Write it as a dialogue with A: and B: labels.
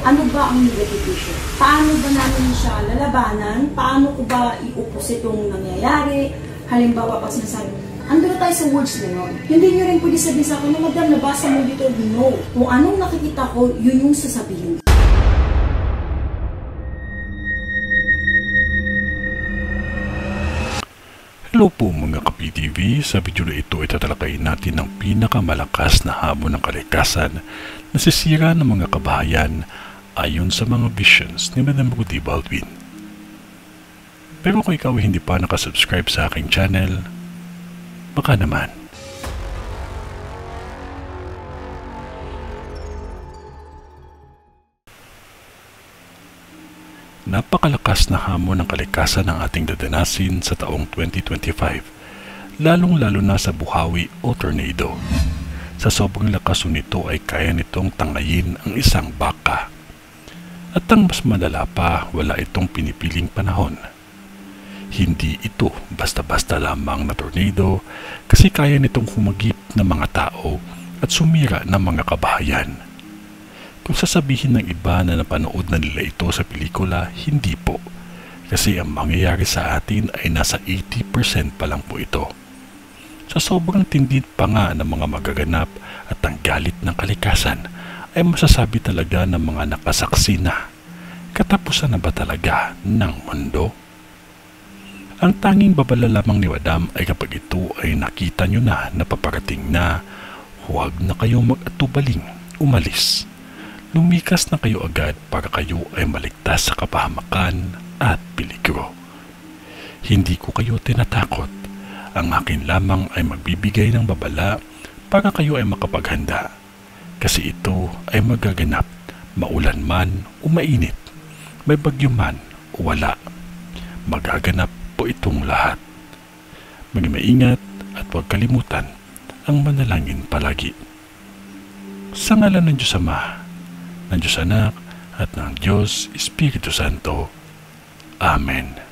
A: Ano ba ang negative issue? Paano ba namin siya lalabanan? Paano ko ba i-opposite yung nangyayari? Halimbawa, pag sinasabi, andun tayo sa words na yun. Hindi nyo rin pwede sabihin sa akin, madam, nabasa mo dito, no. Kung anong nakikita ko, yun yung sasabihin.
B: Hello po mga ka-PTV, sa video na ito ay tatalakayin natin ang pinakamalakas na hamon ng kalikasan na sisira ng mga kabahayan ayon sa mga visions ni Madam Rudy Baldwin. Pero kung ikaw ay hindi pa nakasubscribe sa aking channel, baka naman. Napakalakas na hamon ng kalikasan ang ating dadanasin sa taong 2025, lalong-lalo na sa buhawi o tornado. Sa sobrang lakas nito ay kaya nitong tangayin ang isang baka. At ang mas malala pa, wala itong pinipiling panahon. Hindi ito basta-basta lamang na tornado kasi kaya nitong humagip ng mga tao at sumira ng mga kabahayan. Kung sasabihin ng iba na napanood na nila ito sa pelikula, hindi po. Kasi ang mangyayari sa atin ay nasa 80% pa lang po ito. Sa sobrang tindi pa nga ng mga magaganap at ang galit ng kalikasan, ay masasabi talaga ng mga nakasaksi na katapusan na ba talaga ng mundo? Ang tanging babala lamang ni Madam ay kapag ito ay nakita nyo na napaparating na, huwag na kayong mag-atubaling umalis. Lumikas na kayo agad para kayo ay maligtas sa kapahamakan at peligro. Hindi ko kayo tinatakot. Ang akin lamang ay magbibigay ng babala para kayo ay makapaghanda. Kasi ito ay magaganap, maulan man o mainit, may bagyo man o wala. Magaganap po itong lahat. Maging maingat at huwag kalimutan ang manalangin palagi. Sa ngalan ng Diyos Ama, ng Diyos Anak, at ng Diyos Espiritu Santo. Amen.